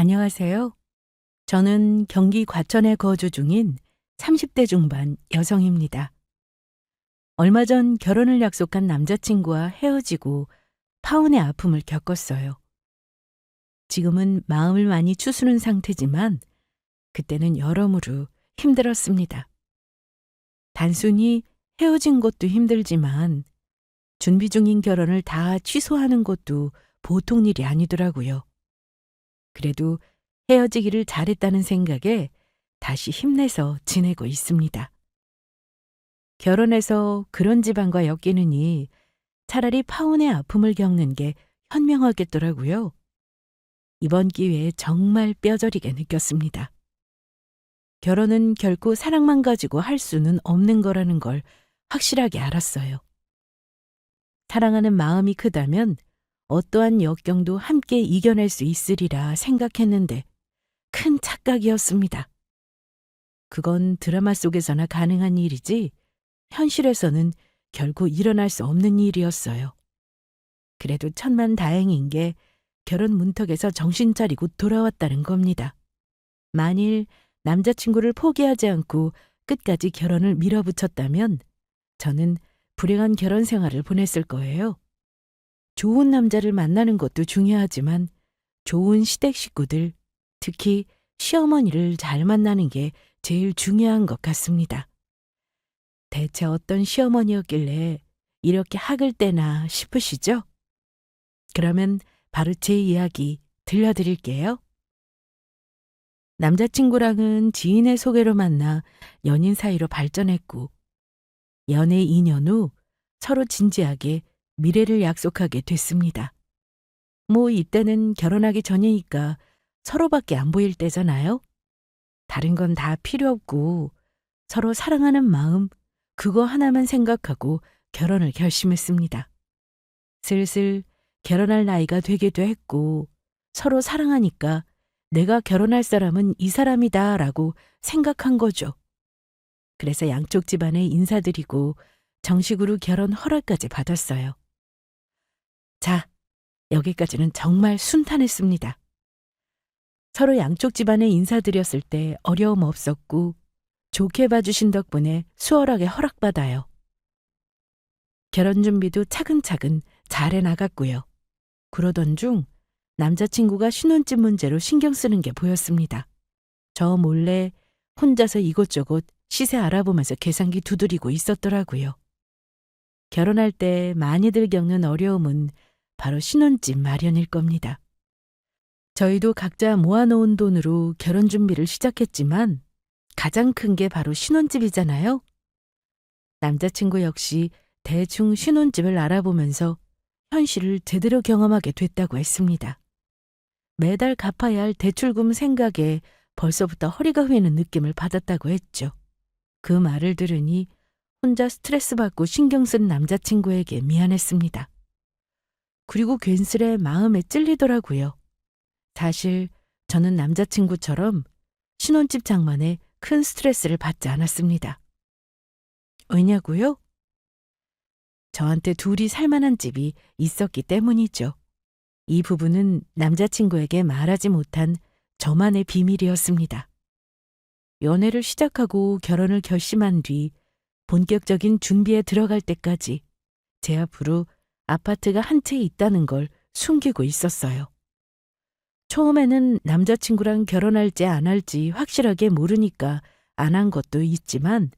안녕하세요. 저는 경기 과천에 거주 중인 30대 중반 여성입니다. 얼마 전 결혼을 약속한 남자친구와 헤어지고 파혼의 아픔을 겪었어요. 지금은 마음을 많이 추스른 상태지만 그때는 여러모로 힘들었습니다. 단순히 헤어진 것도 힘들지만 준비 중인 결혼을 다 취소하는 것도 보통 일이 아니더라고요. 그래도 헤어지기를 잘했다는 생각에 다시 힘내서 지내고 있습니다. 결혼해서 그런 집안과 엮이느니 차라리 파혼의 아픔을 겪는 게 현명하겠더라고요. 이번 기회에 정말 뼈저리게 느꼈습니다. 결혼은 결코 사랑만 가지고 할 수는 없는 거라는 걸 확실하게 알았어요. 사랑하는 마음이 크다면 어떠한 역경도 함께 이겨낼 수 있으리라 생각했는데 큰 착각이었습니다. 그건 드라마 속에서나 가능한 일이지 현실에서는 결코 일어날 수 없는 일이었어요. 그래도 천만다행인 게 결혼 문턱에서 정신 차리고 돌아왔다는 겁니다. 만일 남자친구를 포기하지 않고 끝까지 결혼을 밀어붙였다면 저는 불행한 결혼 생활을 보냈을 거예요. 좋은 남자를 만나는 것도 중요하지만 좋은 시댁 식구들, 특히 시어머니를 잘 만나는 게 제일 중요한 것 같습니다. 대체 어떤 시어머니였길래 이렇게 학을 떼나 싶으시죠? 그러면 바로 제 이야기 들려드릴게요. 남자친구랑은 지인의 소개로 만나 연인 사이로 발전했고 연애 2년 후 서로 진지하게 미래를 약속하게 됐습니다. 뭐 이때는 결혼하기 전이니까 서로밖에 안 보일 때잖아요. 다른 건 다 필요 없고 서로 사랑하는 마음 그거 하나만 생각하고 결혼을 결심했습니다. 슬슬 결혼할 나이가 되기도 했고 서로 사랑하니까 내가 결혼할 사람은 이 사람이다 라고 생각한 거죠. 그래서 양쪽 집안에 인사드리고 정식으로 결혼 허락까지 받았어요. 자, 여기까지는 정말 순탄했습니다. 서로 양쪽 집안에 인사드렸을 때 어려움 없었고 좋게 봐주신 덕분에 수월하게 허락받아요. 결혼 준비도 차근차근 잘 해나갔고요. 그러던 중 남자친구가 신혼집 문제로 신경 쓰는 게 보였습니다. 저 몰래 혼자서 이곳저곳 시세 알아보면서 계산기 두드리고 있었더라고요. 결혼할 때 많이들 겪는 어려움은 바로 신혼집 마련일 겁니다. 저희도 각자 모아놓은 돈으로 결혼 준비를 시작했지만 가장 큰 게 바로 신혼집이잖아요. 남자친구 역시 대충 신혼집을 알아보면서 현실을 제대로 경험하게 됐다고 했습니다. 매달 갚아야 할 대출금 생각에 벌써부터 허리가 휘는 느낌을 받았다고 했죠. 그 말을 들으니 혼자 스트레스 받고 신경 쓴 남자친구에게 미안했습니다. 그리고 괜스레 마음에 찔리더라고요. 사실 저는 남자친구처럼 신혼집 장만에 큰 스트레스를 받지 않았습니다. 왜냐고요? 저한테 둘이 살만한 집이 있었기 때문이죠. 이 부분은 남자친구에게 말하지 못한 저만의 비밀이었습니다. 연애를 시작하고 결혼을 결심한 뒤 본격적인 준비에 들어갈 때까지 제 앞으로 아파트가 한 채 있다는 걸 숨기고 있었어요. 처음에는 남자친구랑 결혼할지 안 할지 확실하게 모르니까 안 한 것도 있지만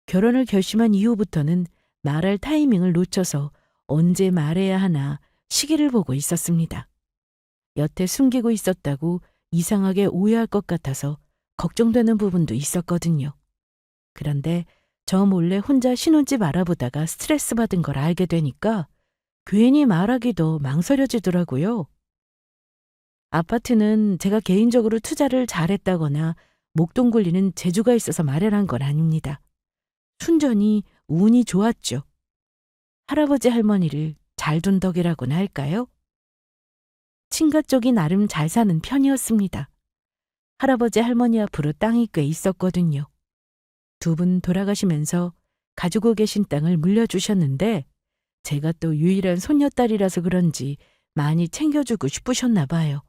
결혼을 결심한 이후부터는 말할 타이밍을 놓쳐서 언제 말해야 하나 시기를 보고 있었습니다. 여태 숨기고 있었다고 이상하게 오해할 것 같아서 걱정되는 부분도 있었거든요. 그런데 저 몰래 혼자 신혼집 알아보다가 스트레스 받은 걸 알게 되니까 괜히 말하기도 망설여지더라고요. 아파트는 제가 개인적으로 투자를 잘했다거나 목돈 굴리는 재주가 있어서 마련한 건 아닙니다. 순전히 운이 좋았죠. 할아버지 할머니를 잘 둔 덕이라고나 할까요? 친가 쪽이 나름 잘 사는 편이었습니다. 할아버지 할머니 앞으로 땅이 꽤 있었거든요. 두 분 돌아가시면서 가지고 계신 땅을 물려주셨는데 제가 또 유일한 손녀딸이라서 그런지 많이 챙겨주고 싶으셨나 봐요.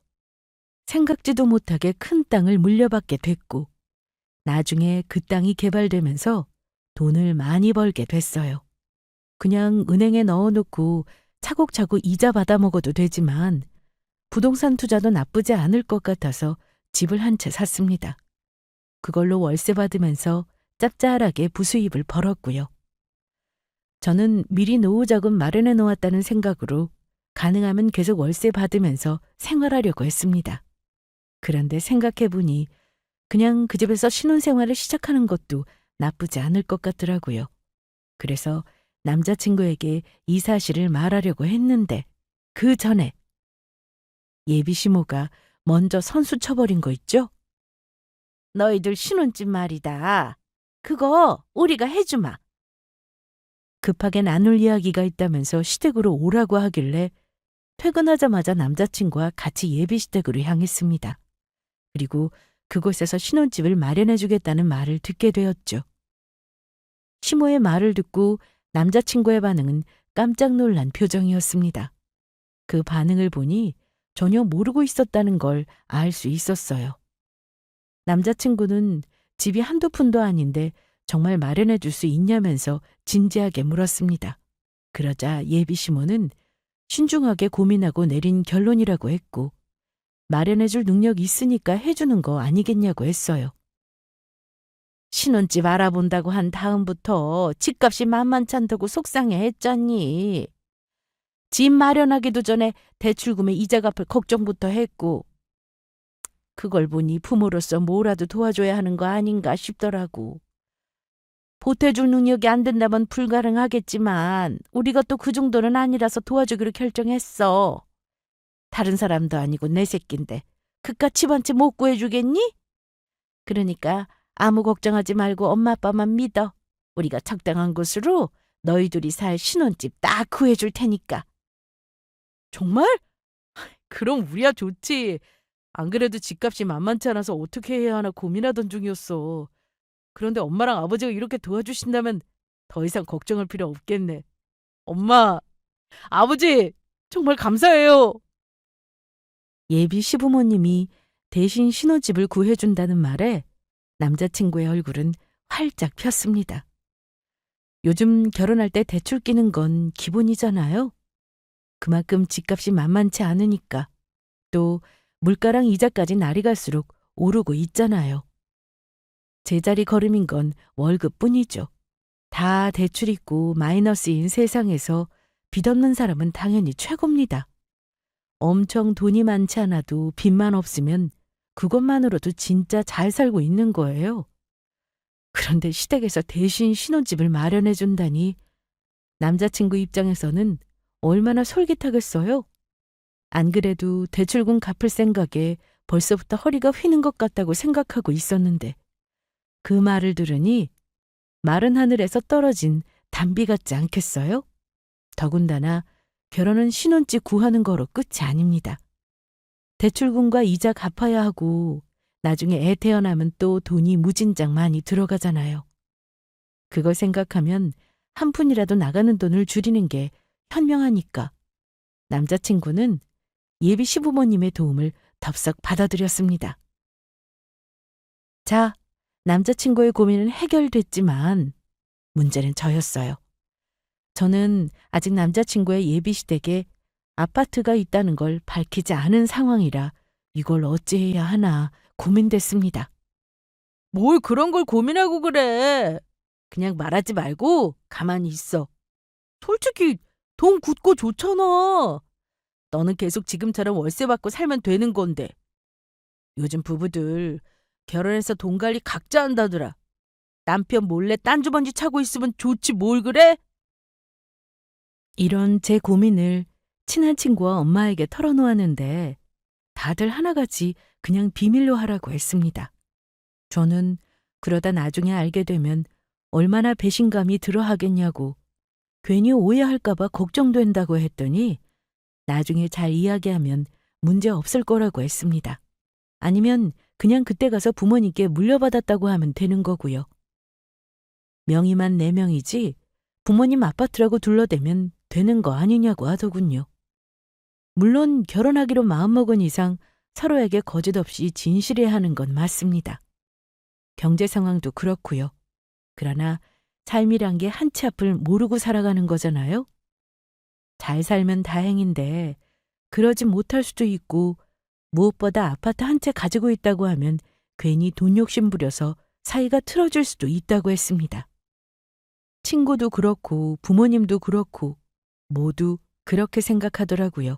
생각지도 못하게 큰 땅을 물려받게 됐고, 나중에 그 땅이 개발되면서 돈을 많이 벌게 됐어요. 그냥 은행에 넣어놓고 차곡차곡 이자 받아 먹어도 되지만 부동산 투자도 나쁘지 않을 것 같아서 집을 한 채 샀습니다. 그걸로 월세 받으면서 짭짤하게 부수입을 벌었고요. 저는 미리 노후 자금 마련해 놓았다는 생각으로 가능하면 계속 월세 받으면서 생활하려고 했습니다. 그런데 생각해보니 그냥 그 집에서 신혼생활을 시작하는 것도 나쁘지 않을 것 같더라고요. 그래서 남자친구에게 이 사실을 말하려고 했는데 그 전에 예비 시모가 먼저 선수 쳐버린 거 있죠? 너희들 신혼집 말이다. 그거 우리가 해주마. 급하게 나눌 이야기가 있다면서 시댁으로 오라고 하길래 퇴근하자마자 남자친구와 같이 예비 시댁으로 향했습니다. 그리고 그곳에서 신혼집을 마련해주겠다는 말을 듣게 되었죠. 시모의 말을 듣고 남자친구의 반응은 깜짝 놀란 표정이었습니다. 그 반응을 보니 전혀 모르고 있었다는 걸 알 수 있었어요. 남자친구는 집이 한두 푼도 아닌데 정말 마련해 줄 수 있냐면서 진지하게 물었습니다. 그러자 예비 시모는 신중하게 고민하고 내린 결론이라고 했고, 마련해 줄 능력이 있으니까 해주는 거 아니겠냐고 했어요. 신혼집 알아본다고 한 다음부터 집값이 만만치 않다고 속상해 했잖니. 집 마련하기도 전에 대출금에 이자 갚을 걱정부터 했고, 그걸 보니 부모로서 뭐라도 도와줘야 하는 거 아닌가 싶더라고. 보태줄 능력이 안 된다면 불가능하겠지만 우리가 또 그 정도는 아니라서 도와주기로 결정했어. 다른 사람도 아니고 내 새끼인데 그깟 집 한 채 못 구해주겠니? 그러니까 아무 걱정하지 말고 엄마 아빠만 믿어. 우리가 적당한 곳으로 너희 둘이 살 신혼집 딱 구해줄 테니까. 정말? 그럼 우리야 좋지. 안 그래도 집값이 만만치 않아서 어떻게 해야 하나 고민하던 중이었어. 그런데 엄마랑 아버지가 이렇게 도와주신다면 더 이상 걱정할 필요 없겠네. 엄마, 아버지, 정말 감사해요. 예비 시부모님이 대신 신혼집을 구해준다는 말에 남자친구의 얼굴은 활짝 폈습니다. 요즘 결혼할 때 대출 끼는 건 기본이잖아요. 그만큼 집값이 만만치 않으니까. 또 물가랑 이자까지 날이 갈수록 오르고 있잖아요. 제자리 걸음인 건 월급뿐이죠. 다 대출 있고 마이너스인 세상에서 빚 없는 사람은 당연히 최고입니다. 엄청 돈이 많지 않아도 빚만 없으면 그것만으로도 진짜 잘 살고 있는 거예요. 그런데 시댁에서 대신 신혼집을 마련해 준다니 남자친구 입장에서는 얼마나 솔깃하겠어요? 안 그래도 대출금 갚을 생각에 벌써부터 허리가 휘는 것 같다고 생각하고 있었는데 그 말을 들으니 마른 하늘에서 떨어진 단비 같지 않겠어요? 더군다나 결혼은 신혼집 구하는 거로 끝이 아닙니다. 대출금과 이자 갚아야 하고 나중에 애 태어나면 또 돈이 무진장 많이 들어가잖아요. 그걸 생각하면 한 푼이라도 나가는 돈을 줄이는 게 현명하니까 남자친구는 예비 시부모님의 도움을 덥석 받아들였습니다. 자, 남자친구의 고민은 해결됐지만 문제는 저였어요. 저는 아직 남자친구의 예비 시댁에 아파트가 있다는 걸 밝히지 않은 상황이라 이걸 어찌해야 하나 고민됐습니다. 뭘 그런 걸 고민하고 그래. 그냥 말하지 말고 가만히 있어. 솔직히 돈 굳고 좋잖아. 너는 계속 지금처럼 월세 받고 살면 되는 건데. 요즘 부부들 결혼해서 돈 관리 각자 한다더라. 남편 몰래 딴 주머니 차고 있으면 좋지 뭘 그래? 이런 제 고민을 친한 친구와 엄마에게 털어놓았는데 다들 하나같이 그냥 비밀로 하라고 했습니다. 저는 그러다 나중에 알게 되면 얼마나 배신감이 들어하겠냐고 괜히 오해할까봐 걱정된다고 했더니 나중에 잘 이야기하면 문제 없을 거라고 했습니다. 아니면 그냥 그때 가서 부모님께 물려받았다고 하면 되는 거고요. 명의만 4명이지 부모님 아파트라고 둘러대면 되는 거 아니냐고 하더군요. 물론 결혼하기로 마음먹은 이상 서로에게 거짓없이 진실해야 하는 건 맞습니다. 경제 상황도 그렇고요. 그러나 삶이란 게 한 치 앞을 모르고 살아가는 거잖아요. 잘 살면 다행인데 그러지 못할 수도 있고 무엇보다 아파트 한 채 가지고 있다고 하면 괜히 돈 욕심 부려서 사이가 틀어질 수도 있다고 했습니다. 친구도 그렇고 부모님도 그렇고 모두 그렇게 생각하더라고요.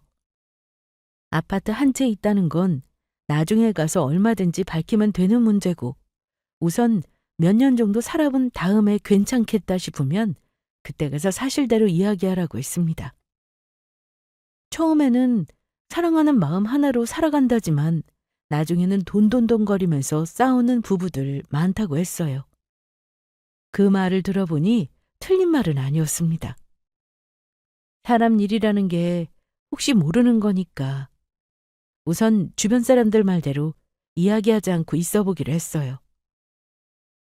아파트 한 채 있다는 건 나중에 가서 얼마든지 밝히면 되는 문제고 우선 몇 년 정도 살아본 다음에 괜찮겠다 싶으면 그때 가서 사실대로 이야기하라고 했습니다. 처음에는 사랑하는 마음 하나로 살아간다지만 나중에는 돈돈돈거리면서 싸우는 부부들 많다고 했어요. 그 말을 들어보니 틀린 말은 아니었습니다. 사람 일이라는 게 혹시 모르는 거니까 우선 주변 사람들 말대로 이야기하지 않고 있어 보기로 했어요.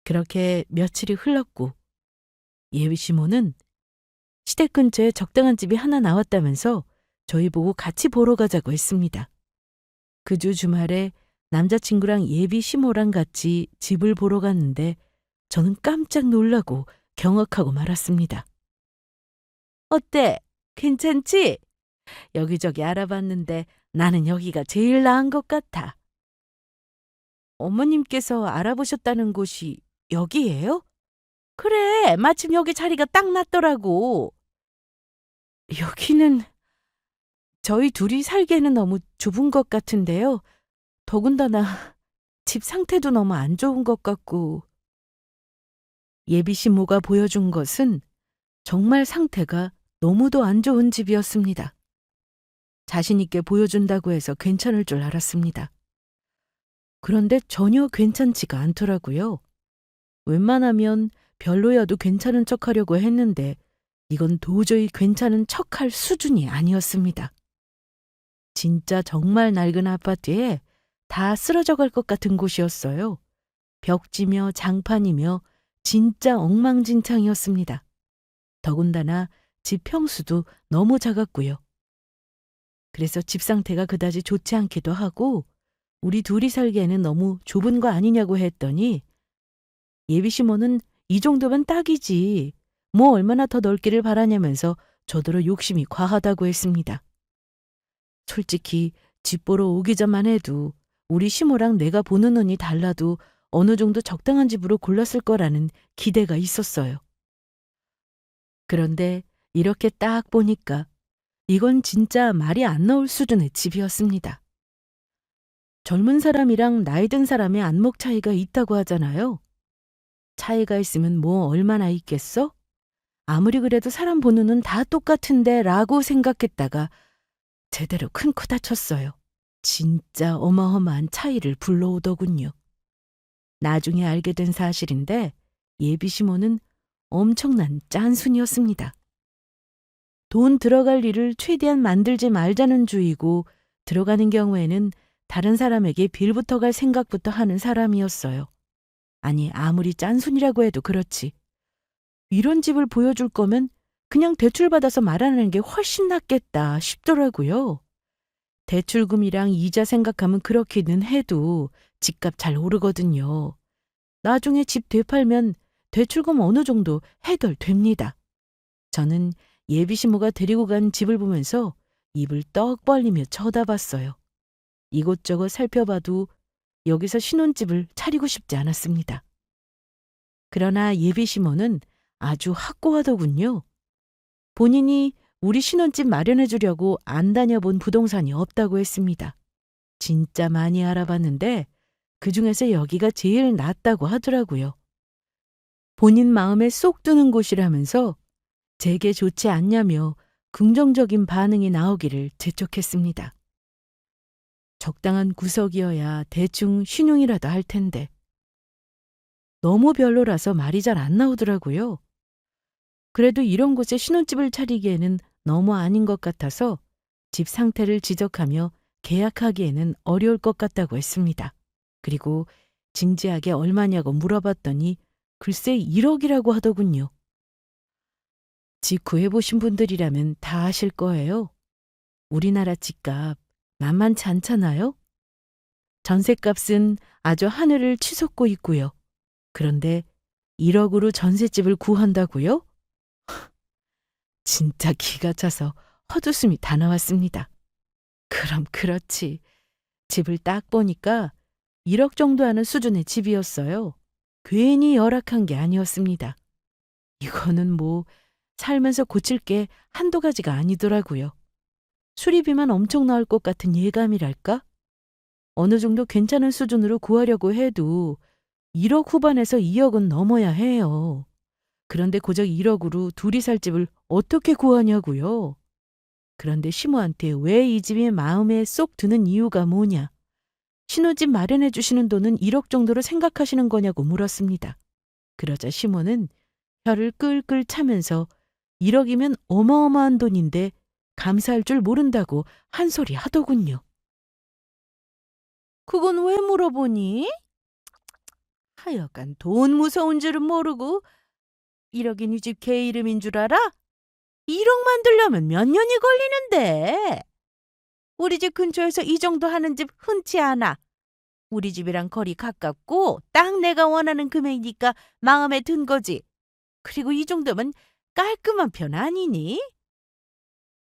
그렇게 며칠이 흘렀고 예비 시모는 시댁 근처에 적당한 집이 하나 나왔다면서 저희 보고 같이 보러 가자고 했습니다. 그 주 주말에 남자친구랑 예비 시모랑 같이 집을 보러 갔는데 저는 깜짝 놀라고 경악하고 말았습니다. 어때? 괜찮지? 여기저기 알아봤는데 나는 여기가 제일 나은 것 같아. 어머님께서 알아보셨다는 곳이 여기예요? 그래, 마침 여기 자리가 딱 났더라고. 여기는 저희 둘이 살기에는 너무 좁은 것 같은데요. 더군다나 집 상태도 너무 안 좋은 것 같고. 예비 신모가 보여준 것은 정말 상태가 너무도 안 좋은 집이었습니다. 자신 있게 보여준다고 해서 괜찮을 줄 알았습니다. 그런데 전혀 괜찮지가 않더라고요. 웬만하면 별로여도 괜찮은 척하려고 했는데 이건 도저히 괜찮은 척할 수준이 아니었습니다. 진짜 정말 낡은 아파트에 다 쓰러져 갈 것 같은 곳이었어요. 벽지며 장판이며 진짜 엉망진창이었습니다. 더군다나 집 평수도 너무 작았고요. 그래서 집 상태가 그다지 좋지 않기도 하고 우리 둘이 살기에는 너무 좁은 거 아니냐고 했더니 예비 시모는 이 정도면 딱이지. 뭐 얼마나 더 넓기를 바라냐면서 저더러 욕심이 과하다고 했습니다. 솔직히 집 보러 오기 전만 해도 우리 시모랑 내가 보는 눈이 달라도 어느 정도 적당한 집으로 골랐을 거라는 기대가 있었어요. 그런데 이렇게 딱 보니까 이건 진짜 말이 안 나올 수준의 집이었습니다. 젊은 사람이랑 나이 든 사람의 안목 차이가 있다고 하잖아요. 차이가 있으면 뭐 얼마나 있겠어? 아무리 그래도 사람 보는 눈 다 똑같은데 라고 생각했다가 제대로 큰 코 다쳤어요. 진짜 어마어마한 차이를 불러오더군요. 나중에 알게 된 사실인데 예비 시모는 엄청난 짠순이었습니다. 돈 들어갈 일을 최대한 만들지 말자는 주의고 들어가는 경우에는 다른 사람에게 빌부터 갈 생각부터 하는 사람이었어요. 아니 아무리 짠순이라고 해도 그렇지. 이런 집을 보여줄 거면 그냥 대출받아서 말하는 게 훨씬 낫겠다 싶더라고요. 대출금이랑 이자 생각하면 그렇기는 해도 집값 잘 오르거든요. 나중에 집 되팔면 대출금 어느 정도 해결됩니다. 저는 예비 시모가 데리고 간 집을 보면서 입을 떡 벌리며 쳐다봤어요. 이곳저곳 살펴봐도 여기서 신혼집을 차리고 싶지 않았습니다. 그러나 예비 시모는 아주 확고하더군요. 본인이 우리 신혼집 마련해 주려고 안 다녀본 부동산이 없다고 했습니다. 진짜 많이 알아봤는데 그중에서 여기가 제일 낫다고 하더라고요. 본인 마음에 쏙 드는 곳이라면서 제게 좋지 않냐며 긍정적인 반응이 나오기를 재촉했습니다. 적당한 구석이어야 대충 신용이라도 할 텐데 너무 별로라서 말이 잘 안 나오더라고요. 그래도 이런 곳에 신혼집을 차리기에는 너무 아닌 것 같아서 집 상태를 지적하며 계약하기에는 어려울 것 같다고 했습니다. 그리고 진지하게 얼마냐고 물어봤더니 글쎄 1억이라고 하더군요. 집 구해보신 분들이라면 다 아실 거예요. 우리나라 집값 만만치 않잖아요? 전셋값은 아주 하늘을 치솟고 있고요. 그런데 1억으로 전셋집을 구한다고요? 진짜 기가 차서 헛웃음이 다 나왔습니다. 그럼 그렇지. 집을 딱 보니까 1억 정도 하는 수준의 집이었어요. 괜히 열악한 게 아니었습니다. 이거는 뭐 살면서 고칠 게 한두 가지가 아니더라고요. 수리비만 엄청 나올 것 같은 예감이랄까? 어느 정도 괜찮은 수준으로 구하려고 해도 1억 후반에서 2억은 넘어야 해요. 그런데 고작 1억으로 둘이 살 집을 어떻게 구하냐고요? 그런데 시모한테 왜 이 집이 마음에 쏙 드는 이유가 뭐냐? 신혼집 마련해 주시는 돈은 1억 정도로 생각하시는 거냐고 물었습니다. 그러자 시모는 혀를 끌끌 차면서 1억이면 어마어마한 돈인데 감사할 줄 모른다고 한 소리 하더군요. 그건 왜 물어보니? 하여간 돈 무서운 줄은 모르고 1억이 네 집 개 이름인 줄 알아? 1억 만들려면 몇 년이 걸리는데. 우리 집 근처에서 이 정도 하는 집 흔치 않아. 우리 집이랑 거리 가깝고 딱 내가 원하는 금액이니까 마음에 든 거지. 그리고 이 정도면 깔끔한 편 아니니?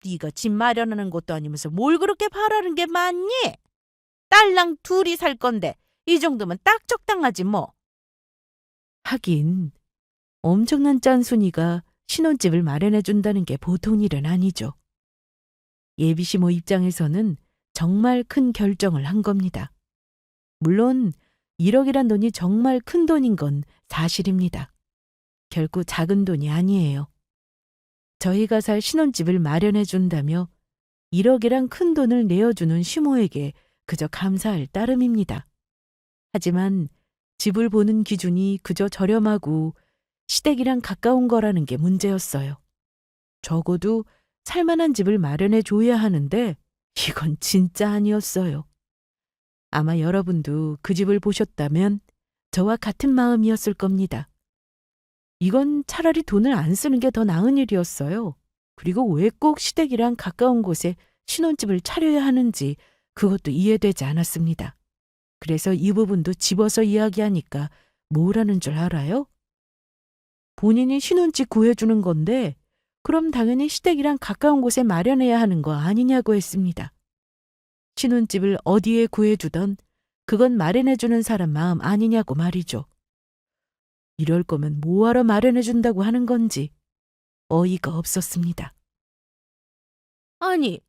네가 집 마련하는 것도 아니면서 뭘 그렇게 바라는 게 많니? 딸랑 둘이 살 건데 이 정도면 딱 적당하지 뭐. 하긴 엄청난 짠순이가 신혼집을 마련해 준다는 게 보통 일은 아니죠. 예비시모 입장에서는 정말 큰 결정을 한 겁니다. 물론 1억이란 돈이 정말 큰 돈인 건 사실입니다. 결코 작은 돈이 아니에요. 저희가 살 신혼집을 마련해 준다며 1억이란 큰 돈을 내어주는 시모에게 그저 감사할 따름입니다. 하지만 집을 보는 기준이 그저 저렴하고 시댁이랑 가까운 거라는 게 문제였어요. 적어도 살만한 집을 마련해 줘야 하는데 이건 진짜 아니었어요. 아마 여러분도 그 집을 보셨다면 저와 같은 마음이었을 겁니다. 이건 차라리 돈을 안 쓰는 게 더 나은 일이었어요. 그리고 왜 꼭 시댁이랑 가까운 곳에 신혼집을 차려야 하는지 그것도 이해되지 않았습니다. 그래서 이 부분도 집어서 이야기하니까 뭐라는 줄 알아요? 본인이 신혼집 구해주는 건데 그럼 당연히 시댁이랑 가까운 곳에 마련해야 하는 거 아니냐고 했습니다. 신혼집을 어디에 구해주던 그건 마련해주는 사람 마음 아니냐고 말이죠. 이럴 거면 뭐하러 마련해준다고 하는 건지 어이가 없었습니다. 아니,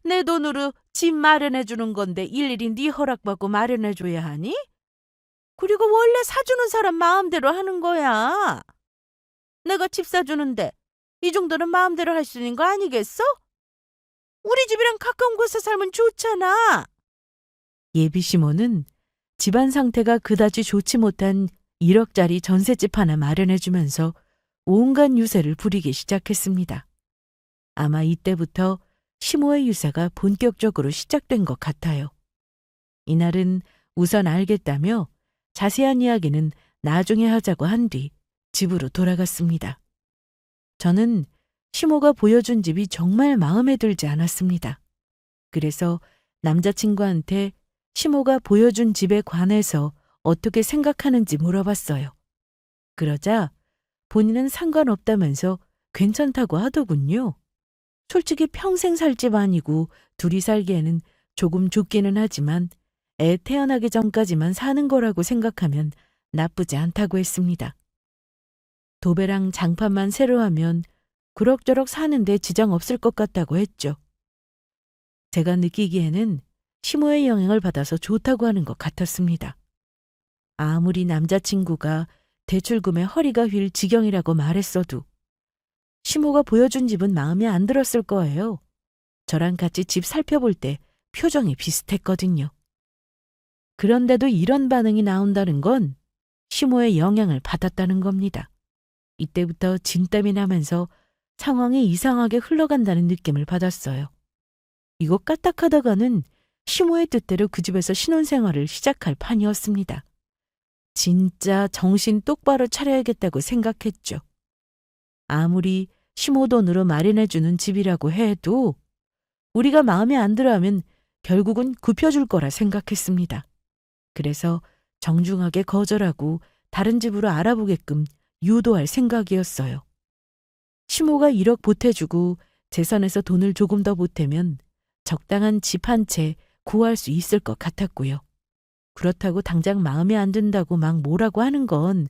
내 돈으로 집 마련해주는 건데 일일이 네 허락받고 마련해줘야 하니? 그리고 원래 사주는 사람 마음대로 하는 거야. 내가 집 사주는데 이 정도는 마음대로 할 수 있는 거 아니겠어? 우리 집이랑 가까운 곳에 살면 좋잖아. 예비시모는 집안 상태가 그다지 좋지 못한 1억짜리 전셋집 하나 마련해주면서 온갖 유세를 부리기 시작했습니다. 아마 이때부터 시모의 유세가 본격적으로 시작된 것 같아요. 이날은 우선 알겠다며 자세한 이야기는 나중에 하자고 한 뒤 집으로 돌아갔습니다. 저는 시모가 보여준 집이 정말 마음에 들지 않았습니다. 그래서 남자친구한테 시모가 보여준 집에 관해서 어떻게 생각하는지 물어봤어요. 그러자 본인은 상관없다면서 괜찮다고 하더군요. 솔직히 평생 살 집 아니고 둘이 살기에는 조금 좁기는 하지만 애 태어나기 전까지만 사는 거라고 생각하면 나쁘지 않다고 했습니다. 도배랑 장판만 새로 하면 그럭저럭 사는데 지장 없을 것 같다고 했죠. 제가 느끼기에는 시모의 영향을 받아서 좋다고 하는 것 같았습니다. 아무리 남자친구가 대출금에 허리가 휠 지경이라고 말했어도 시모가 보여준 집은 마음에 안 들었을 거예요. 저랑 같이 집 살펴볼 때 표정이 비슷했거든요. 그런데도 이런 반응이 나온다는 건 시모의 영향을 받았다는 겁니다. 이때부터 진땀이 나면서 상황이 이상하게 흘러간다는 느낌을 받았어요. 이거 까딱하다가는 시모의 뜻대로 그 집에서 신혼생활을 시작할 판이었습니다. 진짜 정신 똑바로 차려야겠다고 생각했죠. 아무리 시모 돈으로 마련해주는 집이라고 해도 우리가 마음에 안 들어하면 결국은 굽혀줄 거라 생각했습니다. 그래서 정중하게 거절하고 다른 집으로 알아보게끔 유도할 생각이었어요. 시모가 1억 보태주고 재산에서 돈을 조금 더 보태면 적당한 집 한 채 구할 수 있을 것 같았고요. 그렇다고 당장 마음에 안 든다고 막 뭐라고 하는 건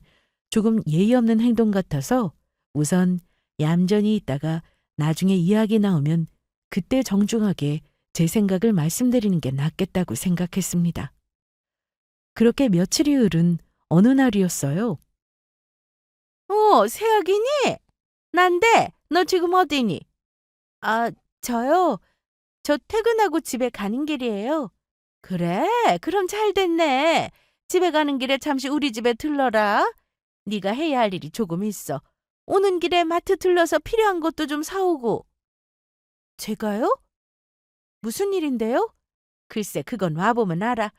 조금 예의 없는 행동 같아서 우선 얌전히 있다가 나중에 이야기 나오면 그때 정중하게 제 생각을 말씀드리는 게 낫겠다고 생각했습니다. 그렇게 며칠이 흐른 어느 날이었어요. 새아기니? 난데, 너 지금 어디니? 저요? 저 퇴근하고 집에 가는 길이에요. 그래? 그럼 잘 됐네. 집에 가는 길에 잠시 우리 집에 들러라. 네가 해야 할 일이 조금 있어. 오는 길에 마트 들러서 필요한 것도 좀 사오고. 제가요? 무슨 일인데요? 글쎄, 그건 와보면 알아.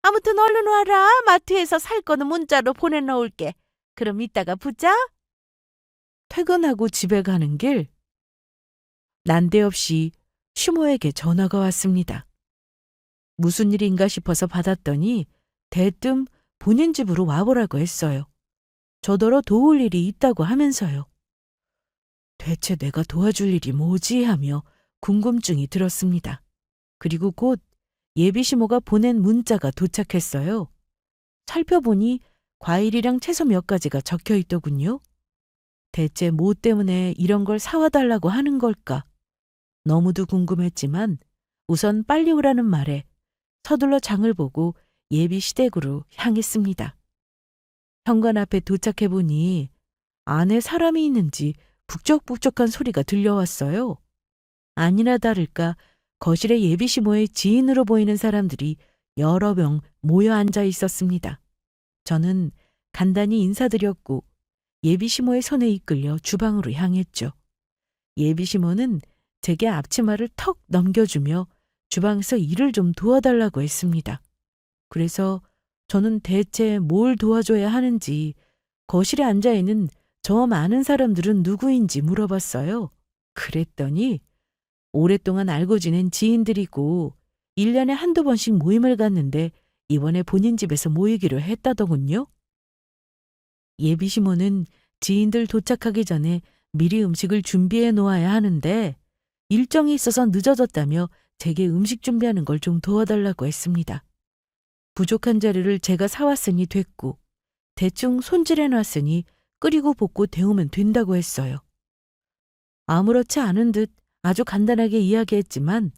아무튼 얼른 와라. 마트에서 살 거는 문자로 보내놓을게. 그럼 이따가 보자. 퇴근하고 집에 가는 길, 난데없이 시모에게 전화가 왔습니다. 무슨 일인가 싶어서 받았더니 대뜸 본인 집으로 와보라고 했어요. 저더러 도울 일이 있다고 하면서요. 대체 내가 도와줄 일이 뭐지 하며 궁금증이 들었습니다. 그리고 곧 예비시모가 보낸 문자가 도착했어요. 살펴보니 과일이랑 채소 몇 가지가 적혀 있더군요. 대체 뭐 때문에 이런 걸 사와달라고 하는 걸까? 너무도 궁금했지만 우선 빨리 오라는 말에 서둘러 장을 보고 예비 시댁으로 향했습니다. 현관 앞에 도착해 보니 안에 사람이 있는지 북적북적한 소리가 들려왔어요. 아니나 다를까 거실에 예비 시모의 지인으로 보이는 사람들이 여러 명 모여 앉아 있었습니다. 저는 간단히 인사드렸고 예비 시모의 손에 이끌려 주방으로 향했죠. 예비 시모는 제게 앞치마를 턱 넘겨주며 주방에서 일을 좀 도와달라고 했습니다. 그래서 저는 대체 뭘 도와줘야 하는지 거실에 앉아있는 저 많은 사람들은 누구인지 물어봤어요. 그랬더니 오랫동안 알고 지낸 지인들이고 1년에 한두 번씩 모임을 갖는데 이번에 본인 집에서 모이기로 했다더군요. 예비 시모는 지인들 도착하기 전에 미리 음식을 준비해 놓아야 하는데 일정이 있어서 늦어졌다며 제게 음식 준비하는 걸 좀 도와달라고 했습니다. 부족한 재료를 제가 사왔으니 됐고 대충 손질해 놨으니 끓이고 볶고 데우면 된다고 했어요. 아무렇지 않은 듯 아주 간단하게 이야기했지만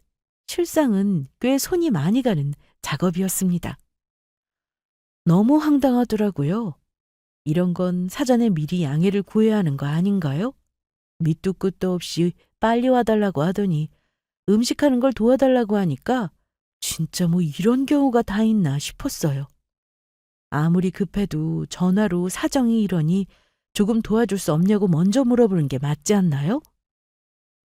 실상은 꽤 손이 많이 가는 작업이었습니다. 너무 황당하더라고요. 이런 건 사전에 미리 양해를 구해야 하는 거 아닌가요? 밑도 끝도 없이 빨리 와달라고 하더니 음식하는 걸 도와달라고 하니까 진짜 뭐 이런 경우가 다 있나 싶었어요. 아무리 급해도 전화로 사정이 이러니 조금 도와줄 수 없냐고 먼저 물어보는 게 맞지 않나요?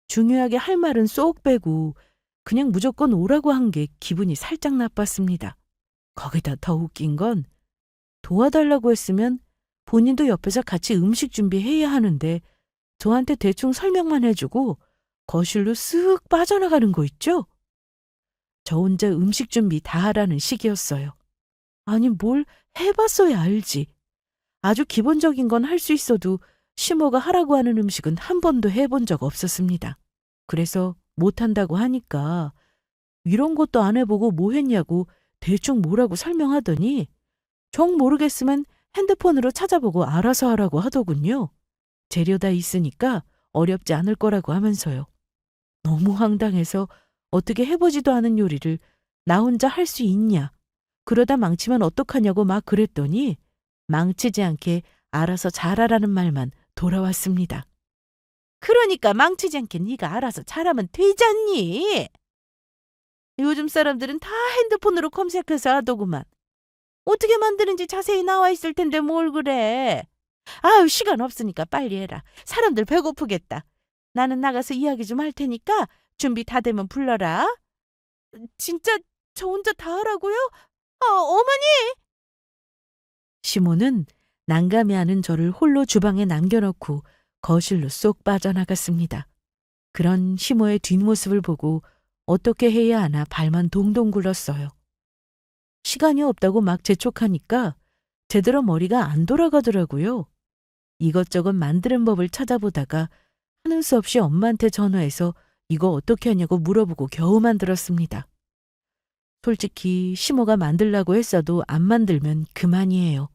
중요하게 할 말은 쏙 빼고 그냥 무조건 오라고 한 게 기분이 살짝 나빴습니다. 거기다 더 웃긴 건 도와달라고 했으면 본인도 옆에서 같이 음식 준비해야 하는데 저한테 대충 설명만 해주고 거실로 쓱 빠져나가는 거 있죠? 저 혼자 음식 준비 다 하라는 식이었어요. 아니 뭘 해봤어야 알지. 아주 기본적인 건 할 수 있어도 시모가 하라고 하는 음식은 한 번도 해본 적 없었습니다. 그래서 못한다고 하니까 이런 것도 안 해보고 뭐 했냐고 대충 뭐라고 설명하더니 정 모르겠으면 핸드폰으로 찾아보고 알아서 하라고 하더군요. 재료 다 있으니까 어렵지 않을 거라고 하면서요. 너무 황당해서 어떻게 해보지도 않은 요리를 나 혼자 할 수 있냐. 그러다 망치면 어떡하냐고 막 그랬더니 망치지 않게 알아서 잘하라는 말만 돌아왔습니다. 그러니까 망치지 않게 네가 알아서 잘하면 되잖니. 요즘 사람들은 다 핸드폰으로 검색해서 하더구만. 어떻게 만드는지 자세히 나와 있을 텐데 뭘 그래. 아유 시간 없으니까 빨리 해라. 사람들 배고프겠다. 나는 나가서 이야기 좀 할 테니까 준비 다 되면 불러라. 진짜 저 혼자 다 하라고요? 어머니! 시모는 난감해하는 저를 홀로 주방에 남겨놓고 거실로 쏙 빠져나갔습니다. 그런 시모의 뒷모습을 보고 어떻게 해야 하나 발만 동동 굴렀어요. 시간이 없다고 막 재촉하니까 제대로 머리가 안 돌아가더라고요. 이것저것 만드는 법을 찾아보다가 하는 수 없이 엄마한테 전화해서 이거 어떻게 하냐고 물어보고 겨우 만들었습니다. 솔직히 시모가 만들라고 했어도 안 만들면 그만이에요.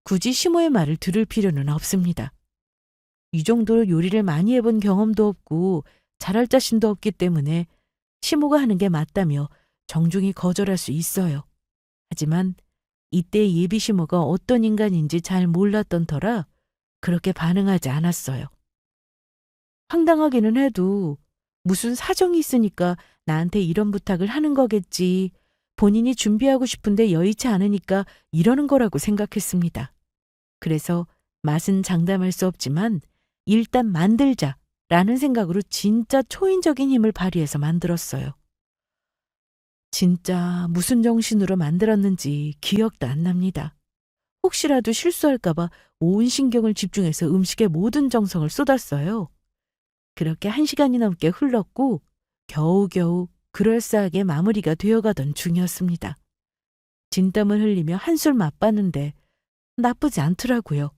굳이 시모의 말을 들을 필요는 없습니다. 이 정도로 요리를 많이 해본 경험도 없고 잘할 자신도 없기 때문에 시모가 하는 게 맞다며 정중히 거절할 수 있어요. 하지만 이때 예비 시모가 어떤 인간인지 잘 몰랐던 터라 그렇게 반응하지 않았어요. 황당하기는 해도 무슨 사정이 있으니까 나한테 이런 부탁을 하는 거겠지. 본인이 준비하고 싶은데 여의치 않으니까 이러는 거라고 생각했습니다. 그래서 맛은 장담할 수 없지만 일단 만들자라는 생각으로 진짜 초인적인 힘을 발휘해서 만들었어요. 진짜 무슨 정신으로 만들었는지 기억도 안 납니다. 혹시라도 실수할까봐 온 신경을 집중해서 음식에 모든 정성을 쏟았어요. 그렇게 1시간이 넘게 흘렀고 겨우겨우 그럴싸하게 마무리가 되어가던 중이었습니다. 진땀을 흘리며 한술 맛봤는데 나쁘지 않더라고요.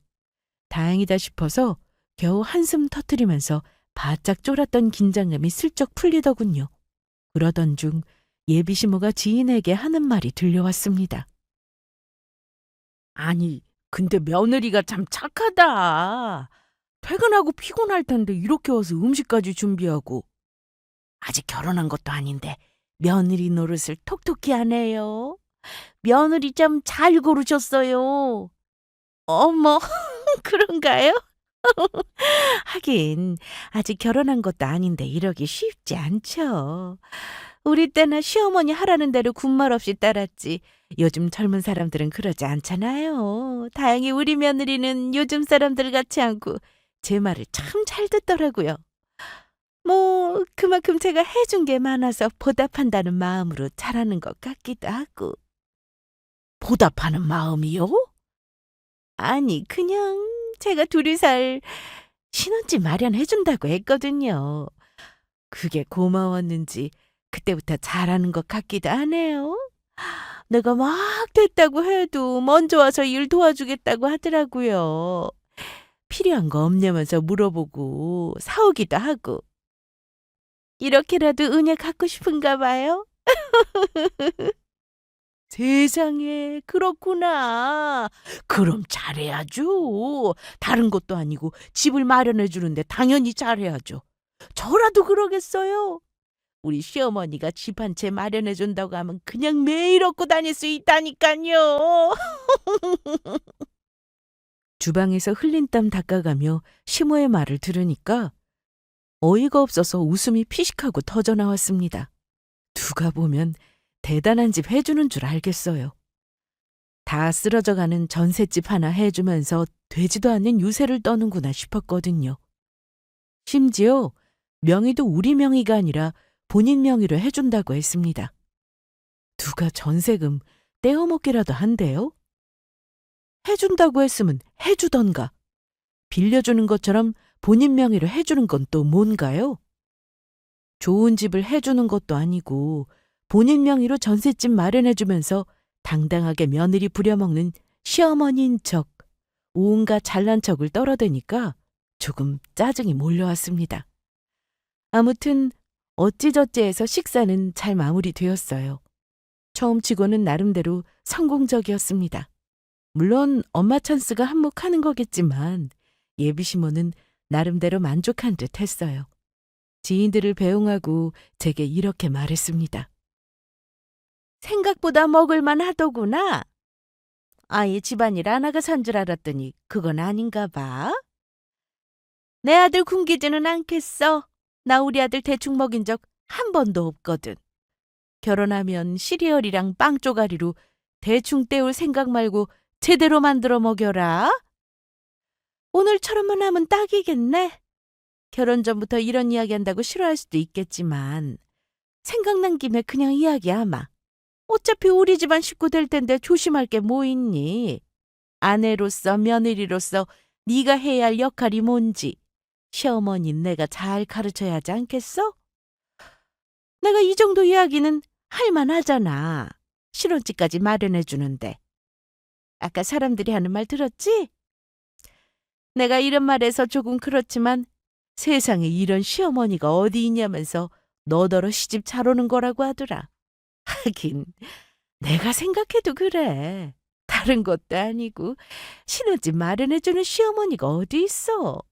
다행이다 싶어서 겨우 한숨 터뜨리면서 바짝 쫄았던 긴장감이 슬쩍 풀리더군요. 그러던 중 예비 시모가 지인에게 하는 말이 들려왔습니다. 아니, 근데 며느리가 참 착하다. 퇴근하고 피곤할 텐데 이렇게 와서 음식까지 준비하고. 아직 결혼한 것도 아닌데 며느리 노릇을 톡톡히 하네요. 며느리 참 잘 고르셨어요. 어머, 그런가요? 하긴 아직 결혼한 것도 아닌데 이러기 쉽지 않죠. 우리 때나 시어머니 하라는 대로 군말 없이 따랐지. 요즘 젊은 사람들은 그러지 않잖아요. 다행히 우리 며느리는 요즘 사람들 같지 않고 제 말을 참 잘 듣더라고요. 뭐 그만큼 제가 해준 게 많아서 보답한다는 마음으로 잘하는 것 같기도 하고. 보답하는 마음이요? 아니, 그냥 제가 둘이 살 신혼집 마련해준다고 했거든요. 그게 고마웠는지 그때부터 잘하는 것 같기도 하네요. 내가 막 됐다고 해도 먼저 와서 일 도와주겠다고 하더라고요. 필요한 거 없냐면서 물어보고 사오기도 하고. 이렇게라도 은혜 갖고 싶은가 봐요? 세상에, 그렇구나. 그럼 잘해야죠. 다른 것도 아니고 집을 마련해 주는데 당연히 잘해야죠. 저라도 그러겠어요. 우리 시어머니가 집 한 채 마련해 준다고 하면 그냥 매일 얻고 다닐 수 있다니까요. 주방에서 흘린 땀 닦아가며 시모의 말을 들으니까 어이가 없어서 웃음이 피식하고 터져나왔습니다. 누가 보면 대단한 집 해주는 줄 알겠어요. 다 쓰러져가는 전셋집 하나 해주면서 되지도 않는 유세를 떠는구나 싶었거든요. 심지어 명의도 우리 명의가 아니라 본인 명의로 해준다고 했습니다. 누가 전세금 떼어먹기라도 한대요? 해준다고 했으면 해주던가. 빌려주는 것처럼 본인 명의로 해주는 건 또 뭔가요? 좋은 집을 해주는 것도 아니고 본인 명의로 전셋집 마련해주면서 당당하게 며느리 부려먹는 시어머니인 척, 온갖 잘난 척을 떨어대니까 조금 짜증이 몰려왔습니다. 아무튼 어찌저찌해서 식사는 잘 마무리되었어요. 처음 치고는 나름대로 성공적이었습니다. 물론 엄마 찬스가 한몫하는 거겠지만 예비 시모는 나름대로 만족한 듯 했어요. 지인들을 배웅하고 제게 이렇게 말했습니다. 생각보다 먹을만 하더구나. 아예 집안일 하나가 산 줄 알았더니 그건 아닌가 봐. 내 아들 굶기지는 않겠어. 나 우리 아들 대충 먹인 적 한 번도 없거든. 결혼하면 시리얼이랑 빵 쪼가리로 대충 때울 생각 말고 제대로 만들어 먹여라. 오늘처럼만 하면 딱이겠네. 결혼 전부터 이런 이야기 한다고 싫어할 수도 있겠지만 생각난 김에 그냥 이야기하마. 어차피 우리 집안 식구 될 텐데 조심할 게 뭐 있니? 아내로서 며느리로서 네가 해야 할 역할이 뭔지 시어머니는 내가 잘 가르쳐야 하지 않겠어? 내가 이 정도 이야기는 할 만하잖아. 신혼집까지 마련해 주는데. 아까 사람들이 하는 말 들었지? 내가 이런 말해서 조금 그렇지만 세상에 이런 시어머니가 어디 있냐면서 너더러 시집 잘 오는 거라고 하더라. 하긴 내가 생각해도 그래. 다른 것도 아니고 신혼집 마련해주는 시어머니가 어디 있어.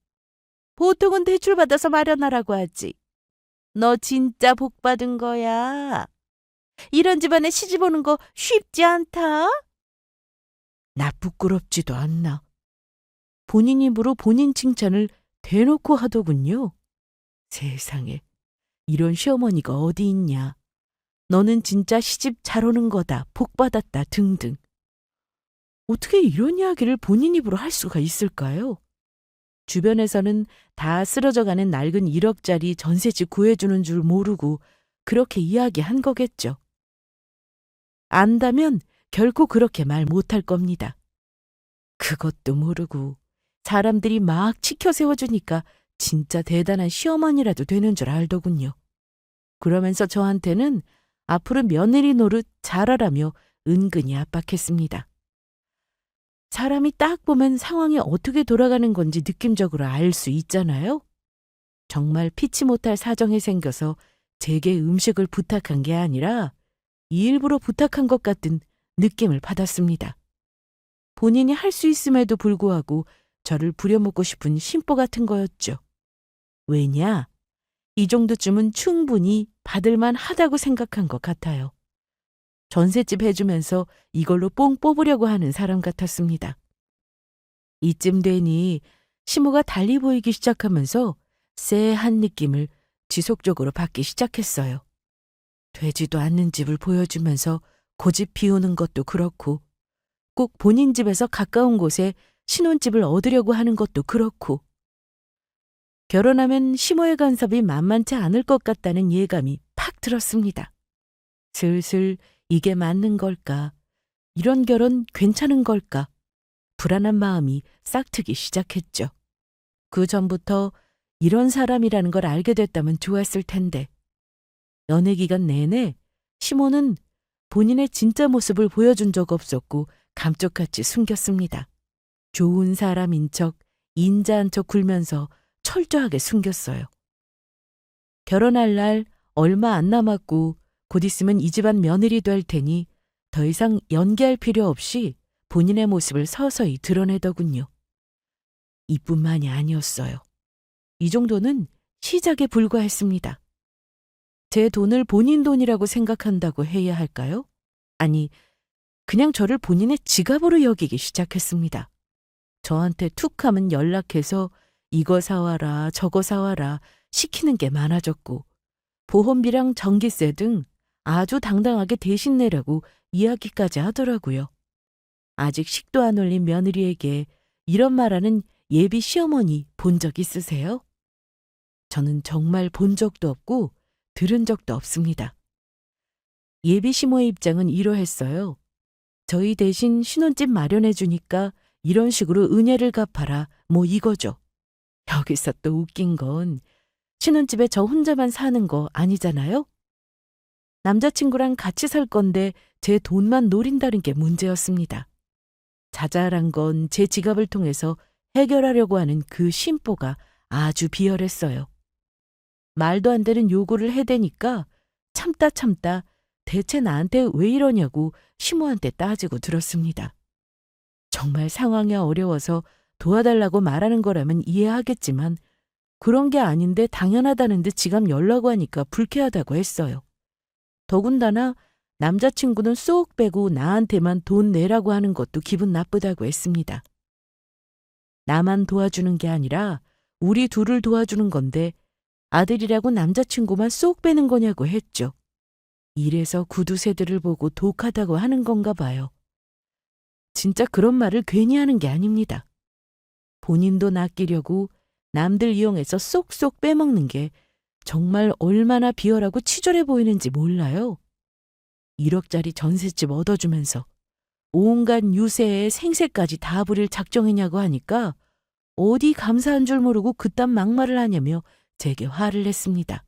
보통은 대출받아서 마련하라고 하지. 너 진짜 복 받은 거야. 이런 집안에 시집 오는 거 쉽지 않다. 나 부끄럽지도 않나. 본인 입으로 본인 칭찬을 대놓고 하더군요. 세상에, 이런 시어머니가 어디 있냐. 너는 진짜 시집 잘 오는 거다, 복 받았다 등등. 어떻게 이런 이야기를 본인 입으로 할 수가 있을까요? 주변에서는 다 쓰러져가는 낡은 1억짜리 전셋집 구해주는 줄 모르고 그렇게 이야기한 거겠죠. 안다면 결코 그렇게 말 못할 겁니다. 그것도 모르고 사람들이 막 치켜 세워주니까 진짜 대단한 시어머니라도 되는 줄 알더군요. 그러면서 저한테는 앞으로 며느리 노릇 잘하라며 은근히 압박했습니다. 사람이 딱 보면 상황이 어떻게 돌아가는 건지 느낌적으로 알 수 있잖아요. 정말 피치 못할 사정이 생겨서 제게 음식을 부탁한 게 아니라 일부러 부탁한 것 같은 느낌을 받았습니다. 본인이 할 수 있음에도 불구하고 저를 부려먹고 싶은 심보 같은 거였죠. 왜냐? 이 정도쯤은 충분히 받을만 하다고 생각한 것 같아요. 전셋집 해주면서 이걸로 뽕 뽑으려고 하는 사람 같았습니다. 이쯤 되니 시모가 달리 보이기 시작하면서 쎄한 느낌을 지속적으로 받기 시작했어요. 되지도 않는 집을 보여주면서 고집 피우는 것도 그렇고 꼭 본인 집에서 가까운 곳에 신혼집을 얻으려고 하는 것도 그렇고 결혼하면 시모의 간섭이 만만치 않을 것 같다는 예감이 팍 들었습니다. 슬슬 이게 맞는 걸까? 이런 결혼 괜찮은 걸까? 불안한 마음이 싹트기 시작했죠. 그 전부터 이런 사람이라는 걸 알게 됐다면 좋았을 텐데 연애 기간 내내 시모는 본인의 진짜 모습을 보여준 적 없었고 감쪽같이 숨겼습니다. 좋은 사람인 척, 인자한 척 굴면서 철저하게 숨겼어요. 결혼할 날 얼마 안 남았고 곧 있으면 이 집안 며느리 될 테니 더 이상 연기할 필요 없이 본인의 모습을 서서히 드러내더군요. 이뿐만이 아니었어요. 이 정도는 시작에 불과했습니다. 제 돈을 본인 돈이라고 생각한다고 해야 할까요? 아니, 그냥 저를 본인의 지갑으로 여기기 시작했습니다. 저한테 툭 하면 연락해서 이거 사와라 저거 사와라 시키는 게 많아졌고 보험비랑 전기세 등 아주 당당하게 대신 내라고 이야기까지 하더라고요. 아직 식도 안 올린 며느리에게 이런 말하는 예비 시어머니 본 적 있으세요? 저는 정말 본 적도 없고 들은 적도 없습니다. 예비 시모의 입장은 이러했어요. 저희 대신 신혼집 마련해 주니까 이런 식으로 은혜를 갚아라 뭐 이거죠. 여기서 또 웃긴 건 신혼집에 저 혼자만 사는 거 아니잖아요? 남자친구랑 같이 살 건데 제 돈만 노린다는 게 문제였습니다. 자잘한 건 제 지갑을 통해서 해결하려고 하는 그 심보가 아주 비열했어요. 말도 안 되는 요구를 해대니까 참다 대체 나한테 왜 이러냐고 시모한테 따지고 들었습니다. 정말 상황이 어려워서 도와달라고 말하는 거라면 이해하겠지만 그런 게 아닌데 당연하다는 듯 지갑 열라고 하니까 불쾌하다고 했어요. 더군다나 남자친구는 쏙 빼고 나한테만 돈 내라고 하는 것도 기분 나쁘다고 했습니다. 나만 도와주는 게 아니라 우리 둘을 도와주는 건데 아들이라고 남자친구만 쏙 빼는 거냐고 했죠. 이래서 구두쇠들을 보고 독하다고 하는 건가 봐요. 진짜 그런 말을 괜히 하는 게 아닙니다. 본인 돈 아끼려고 남들 이용해서 쏙쏙 빼먹는 게 정말 얼마나 비열하고 치졸해 보이는지 몰라요. 1억짜리 전셋집 얻어주면서 온갖 유세에 생색까지 다 부릴 작정이냐고 하니까 어디 감사한 줄 모르고 그딴 막말을 하냐며 제게 화를 냈습니다.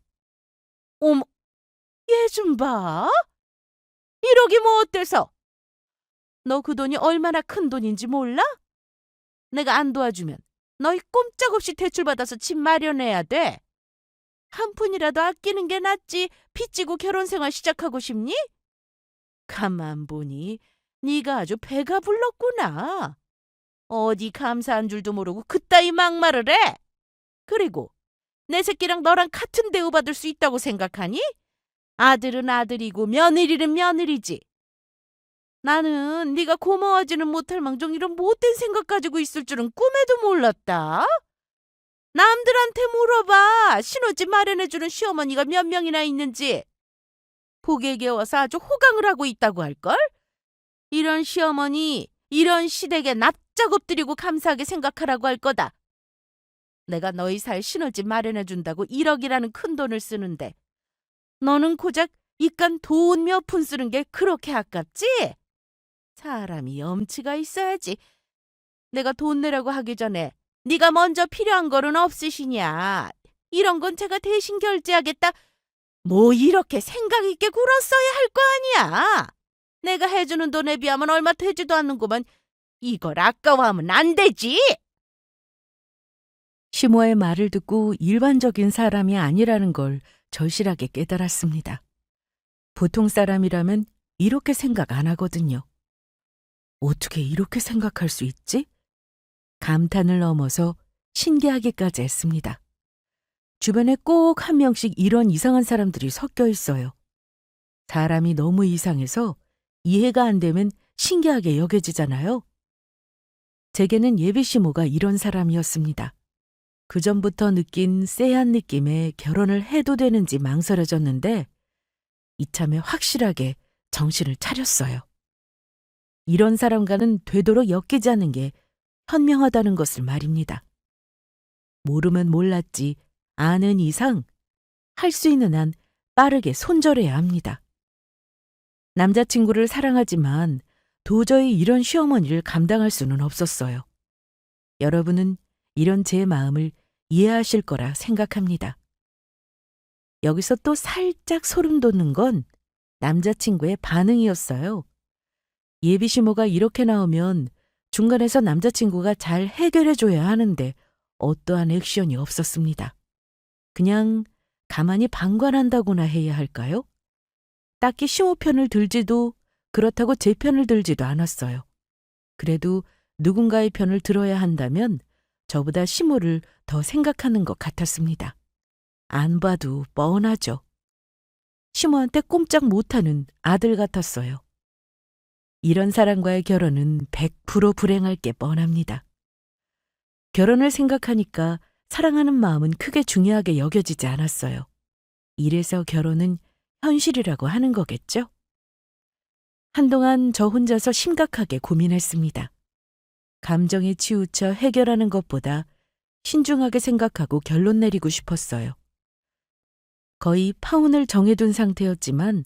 어머, 얘 좀 봐. 1억이 뭐 어때서? 너 그 돈이 얼마나 큰 돈인지 몰라? 내가 안 도와주면 너희 꼼짝없이 대출받아서 집 마련해야 돼. 한 푼이라도 아끼는 게 낫지 빚지고 결혼 생활 시작하고 싶니? 가만 보니 네가 아주 배가 불렀구나. 어디 감사한 줄도 모르고 그따위 막말을 해. 그리고 내 새끼랑 너랑 같은 대우받을 수 있다고 생각하니? 아들은 아들이고 며느리는 며느리지. 나는 네가 고마워하지는 못할 망정 이런 못된 생각 가지고 있을 줄은 꿈에도 몰랐다. 남들한테 물어봐. 신혼집 마련해주는 시어머니가 몇 명이나 있는지. 복에 겨워서 아주 호강을 하고 있다고 할걸? 이런 시어머니, 이런 시댁에 납작 엎드리고 감사하게 생각하라고 할 거다. 내가 너희 살 신혼집 마련해준다고 1억이라는 큰 돈을 쓰는데 너는 고작 이깟 돈 몇 푼 쓰는 게 그렇게 아깝지? 사람이 염치가 있어야지. 내가 돈 내라고 하기 전에 네가 먼저 필요한 거는 없으시냐? 이런 건 제가 대신 결제하겠다. 뭐 이렇게 생각 있게 굴었어야 할 거 아니야. 내가 해주는 돈에 비하면 얼마 되지도 않는구만. 이걸 아까워하면 안 되지. 시모의 말을 듣고 일반적인 사람이 아니라는 걸 절실하게 깨달았습니다. 보통 사람이라면 이렇게 생각 안 하거든요. 어떻게 이렇게 생각할 수 있지? 감탄을 넘어서 신기하기까지 했습니다. 주변에 꼭 한 명씩 이런 이상한 사람들이 섞여 있어요. 사람이 너무 이상해서 이해가 안 되면 신기하게 여겨지잖아요. 제게는 예비시모가 이런 사람이었습니다. 그전부터 느낀 쎄한 느낌에 결혼을 해도 되는지 망설여졌는데 이참에 확실하게 정신을 차렸어요. 이런 사람과는 되도록 엮이지 않는 게 현명하다는 것을 말입니다. 모르면 몰랐지 아는 이상 할 수 있는 한 빠르게 손절해야 합니다. 남자친구를 사랑하지만 도저히 이런 시어머니를 감당할 수는 없었어요. 여러분은 이런 제 마음을 이해하실 거라 생각합니다. 여기서 또 살짝 소름 돋는 건 남자친구의 반응이었어요. 예비시모가 이렇게 나오면 중간에서 남자친구가 잘 해결해줘야 하는데 어떠한 액션이 없었습니다. 그냥 가만히 방관한다고나 해야 할까요? 딱히 시모 편을 들지도 그렇다고 제 편을 들지도 않았어요. 그래도 누군가의 편을 들어야 한다면 저보다 시모를 더 생각하는 것 같았습니다. 안 봐도 뻔하죠. 시모한테 꼼짝 못하는 아들 같았어요. 이런 사람과의 결혼은 100% 불행할 게 뻔합니다. 결혼을 생각하니까 사랑하는 마음은 크게 중요하게 여겨지지 않았어요. 이래서 결혼은 현실이라고 하는 거겠죠? 한동안 저 혼자서 심각하게 고민했습니다. 감정에 치우쳐 해결하는 것보다 신중하게 생각하고 결론 내리고 싶었어요. 거의 파혼을 정해둔 상태였지만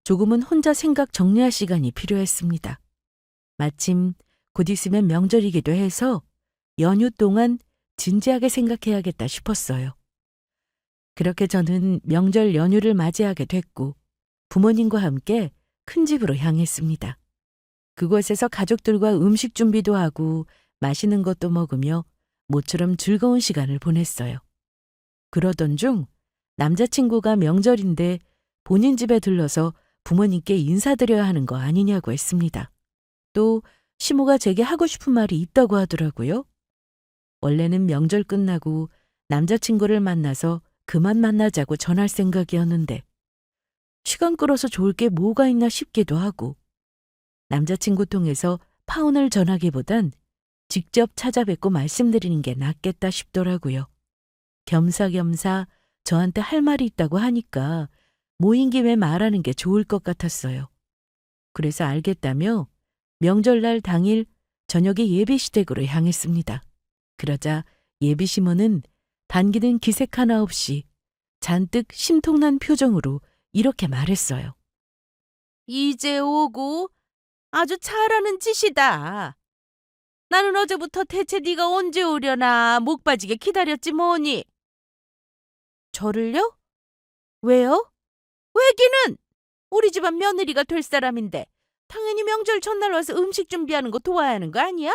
조금은 혼자 생각 정리할 시간이 필요했습니다. 마침 곧 있으면 명절이기도 해서 연휴 동안 진지하게 생각해야겠다 싶었어요. 그렇게 저는 명절 연휴를 맞이하게 됐고 부모님과 함께 큰 집으로 향했습니다. 그곳에서 가족들과 음식 준비도 하고 맛있는 것도 먹으며 모처럼 즐거운 시간을 보냈어요. 그러던 중 남자친구가 명절인데 본인 집에 들러서 부모님께 인사드려야 하는 거 아니냐고 했습니다. 또 시모가 제게 하고 싶은 말이 있다고 하더라고요. 원래는 명절 끝나고 남자친구를 만나서 그만 만나자고 전할 생각이었는데 시간 끌어서 좋을 게 뭐가 있나 싶기도 하고 남자친구 통해서 파혼을 전하기보단 직접 찾아뵙고 말씀드리는 게 낫겠다 싶더라고요. 겸사겸사 저한테 할 말이 있다고 하니까 모인 김에 말하는 게 좋을 것 같았어요. 그래서 알겠다며 명절날 당일 저녁에 예비시댁으로 향했습니다. 그러자 예비시모는 단기는 기색 하나 없이 잔뜩 심통난 표정으로 이렇게 말했어요. 이제 오고 아주 잘하는 짓이다. 나는 어제부터 대체 네가 언제 오려나 목 빠지게 기다렸지 뭐니. 저를요? 왜요? 왜기는? 우리 집안 며느리가 될 사람인데 당연히 명절 전날 와서 음식 준비하는 거 도와야 하는 거 아니야?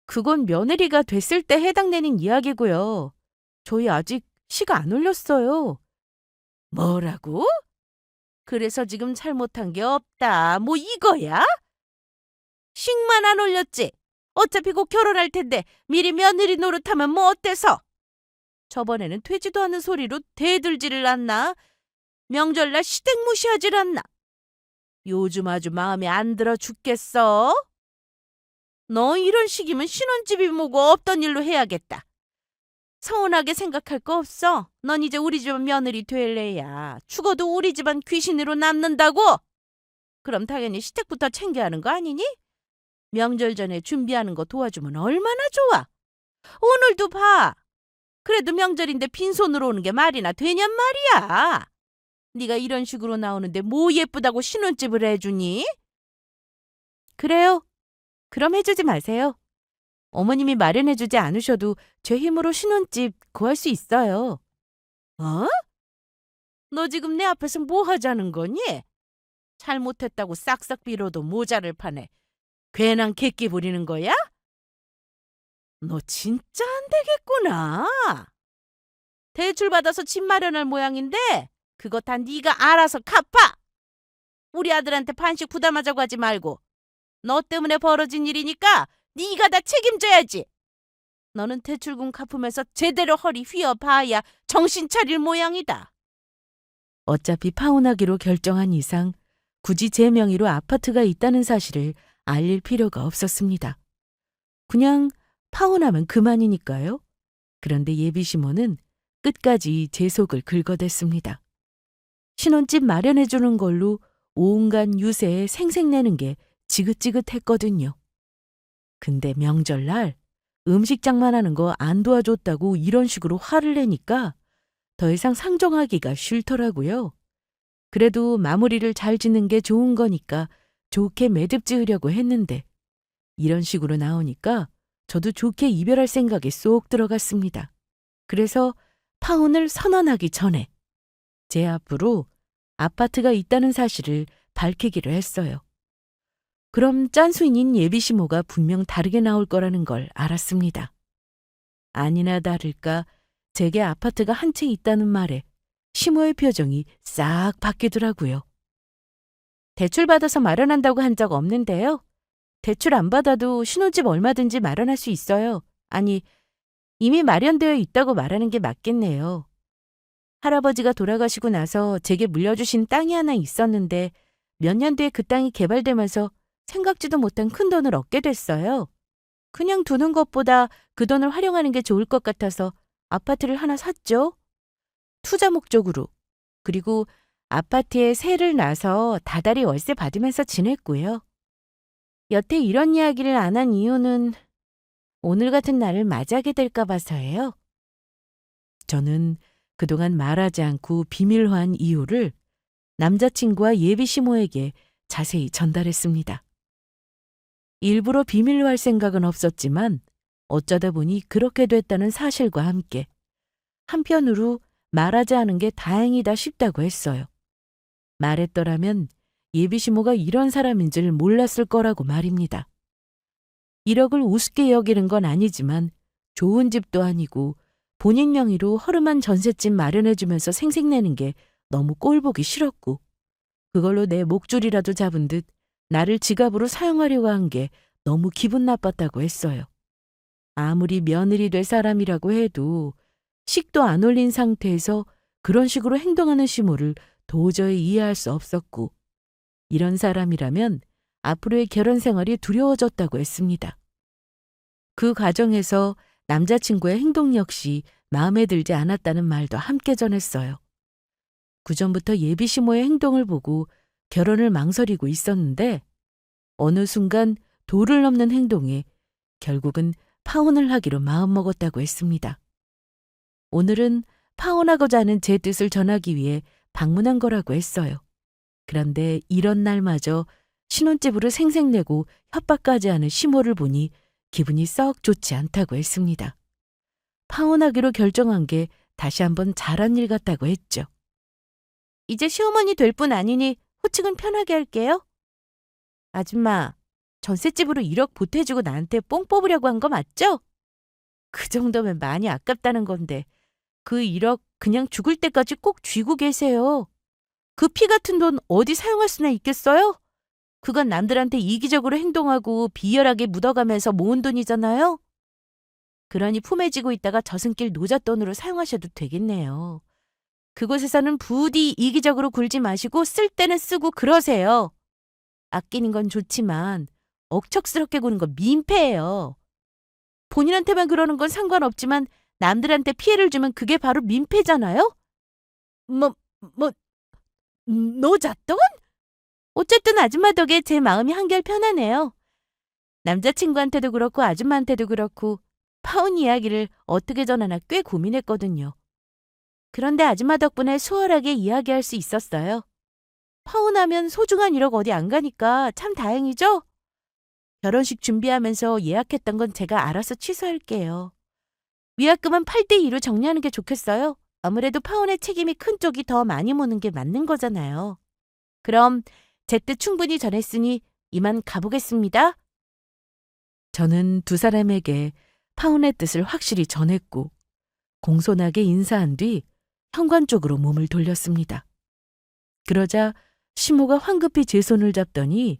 그건 며느리가 됐을 때 해당되는 이야기고요. 저희 아직 시가 안 올렸어요. 뭐라고? 그래서 지금 잘못한 게 없다. 뭐 이거야? 식만 안 올렸지. 어차피 곧 결혼할 텐데 미리 며느리 노릇하면 뭐 어때서? 저번에는 되지도 않은 소리로 대들지를 않나? 명절날 시댁 무시하질 않나? 요즘 아주 마음에 안 들어 죽겠어. 너 이런 식이면 신혼집이 뭐고 없던 일로 해야겠다. 서운하게 생각할 거 없어. 넌 이제 우리 집안 며느리 될 애야. 죽어도 우리 집안 귀신으로 남는다고? 그럼 당연히 시댁부터 챙겨야 하는 거 아니니? 명절 전에 준비하는 거 도와주면 얼마나 좋아. 오늘도 봐. 그래도 명절인데 빈손으로 오는 게 말이나 되냔 말이야. 네가 이런 식으로 나오는데 뭐 예쁘다고 신혼집을 해주니? 그래요. 그럼 해주지 마세요. 어머님이 마련해주지 않으셔도 제 힘으로 신혼집 구할 수 있어요. 어? 너 지금 내 앞에서 뭐 하자는 거니? 잘못했다고 싹싹 빌어도 모자를 파네. 괜한 객기 부리는 거야? 너 진짜 안 되겠구나. 대출 받아서 집 마련할 모양인데 그거 다 네가 알아서 갚아. 우리 아들한테 반씩 부담하자고 하지 말고. 너 때문에 벌어진 일이니까 네가 다 책임져야지. 너는 대출금 갚으면서 제대로 허리 휘어봐야 정신 차릴 모양이다. 어차피 파혼하기로 결정한 이상 굳이 제 명의로 아파트가 있다는 사실을 알릴 필요가 없었습니다. 그냥 파혼하면 그만이니까요. 그런데 예비 시모는 끝까지 제 속을 긁어댔습니다. 신혼집 마련해주는 걸로 온갖 유세에 생색내는 게 지긋지긋했거든요. 근데 명절날 음식 장만하는 거 안 도와줬다고 이런 식으로 화를 내니까 더 이상 상종하기가 싫더라고요. 그래도 마무리를 잘 짓는 게 좋은 거니까 좋게 매듭 지으려고 했는데 이런 식으로 나오니까 저도 좋게 이별할 생각에 쏙 들어갔습니다. 그래서 파혼을 선언하기 전에 제 앞으로 아파트가 있다는 사실을 밝히기로 했어요. 그럼 짠수인인 예비 시모가 분명 다르게 나올 거라는 걸 알았습니다. 아니나 다를까 제게 아파트가 한 채 있다는 말에 시모의 표정이 싹 바뀌더라고요. 대출 받아서 마련한다고 한 적 없는데요. 대출 안 받아도 신혼집 얼마든지 마련할 수 있어요. 아니, 이미 마련되어 있다고 말하는 게 맞겠네요. 할아버지가 돌아가시고 나서 제게 물려주신 땅이 하나 있었는데 몇 년 뒤에 그 땅이 개발되면서 생각지도 못한 큰 돈을 얻게 됐어요. 그냥 두는 것보다 그 돈을 활용하는 게 좋을 것 같아서 아파트를 하나 샀죠. 투자 목적으로. 그리고 아파트에 세를 놔서 다달이 월세 받으면서 지냈고요. 여태 이런 이야기를 안 한 이유는 오늘 같은 날을 맞이하게 될까 봐서예요. 저는 그동안 말하지 않고 비밀화한 이유를 남자친구와 예비 시모에게 자세히 전달했습니다. 일부러 비밀로 할 생각은 없었지만 어쩌다 보니 그렇게 됐다는 사실과 함께 한편으로 말하지 않은 게 다행이다 싶다고 했어요. 말했더라면 예비 시모가 이런 사람인 줄 몰랐을 거라고 말입니다. 1억을 우습게 여기는 건 아니지만 좋은 집도 아니고 본인 명의로 허름한 전셋집 마련해주면서 생색내는 게 너무 꼴보기 싫었고 그걸로 내 목줄이라도 잡은 듯 나를 지갑으로 사용하려고 한 게 너무 기분 나빴다고 했어요. 아무리 며느리 될 사람이라고 해도 식도 안 올린 상태에서 그런 식으로 행동하는 시모를 도저히 이해할 수 없었고 이런 사람이라면 앞으로의 결혼 생활이 두려워졌다고 했습니다. 그 과정에서 남자친구의 행동 역시 마음에 들지 않았다는 말도 함께 전했어요. 그전부터 예비 시모의 행동을 보고 결혼을 망설이고 있었는데 어느 순간 도를 넘는 행동에 결국은 파혼을 하기로 마음먹었다고 했습니다. 오늘은 파혼하고자 하는 제 뜻을 전하기 위해 방문한 거라고 했어요. 그런데 이런 날마저 신혼집으로 생색내고 협박까지 하는 시모를 보니 기분이 썩 좋지 않다고 했습니다. 파혼하기로 결정한 게 다시 한번 잘한 일 같다고 했죠. 이제 시어머니 될 뿐 아니니 호칭은 편하게 할게요. 아줌마, 전셋집으로 1억 보태주고 나한테 뽕 뽑으려고 한 거 맞죠? 그 정도면 많이 아깝다는 건데 그 1억 그냥 죽을 때까지 꼭 쥐고 계세요. 그 피 같은 돈 어디 사용할 수나 있겠어요? 그건 남들한테 이기적으로 행동하고 비열하게 묻어가면서 모은 돈이잖아요. 그러니 품에 쥐고 있다가 저승길 노잣돈으로 사용하셔도 되겠네요. 그곳에서는 부디 이기적으로 굴지 마시고 쓸 때는 쓰고 그러세요. 아끼는 건 좋지만 억척스럽게 구는 건 민폐예요. 본인한테만 그러는 건 상관없지만 남들한테 피해를 주면 그게 바로 민폐잖아요? 뭐, 뭐, 노잣돈? 어쨌든 아줌마 덕에 제 마음이 한결 편하네요. 남자친구한테도 그렇고 아줌마한테도 그렇고 파혼 이야기를 어떻게 전하나 꽤 고민했거든요. 그런데 아줌마 덕분에 수월하게 이야기할 수 있었어요. 파혼하면 소중한 1억 어디 안 가니까 참 다행이죠? 결혼식 준비하면서 예약했던 건 제가 알아서 취소할게요. 위약금은 8대2로 정리하는 게 좋겠어요. 아무래도 파혼의 책임이 큰 쪽이 더 많이 무는 게 맞는 거잖아요. 그럼 제 뜻 충분히 전했으니 이만 가보겠습니다. 저는 두 사람에게 파혼의 뜻을 확실히 전했고 공손하게 인사한 뒤 현관 쪽으로 몸을 돌렸습니다. 그러자 시모가 황급히 제 손을 잡더니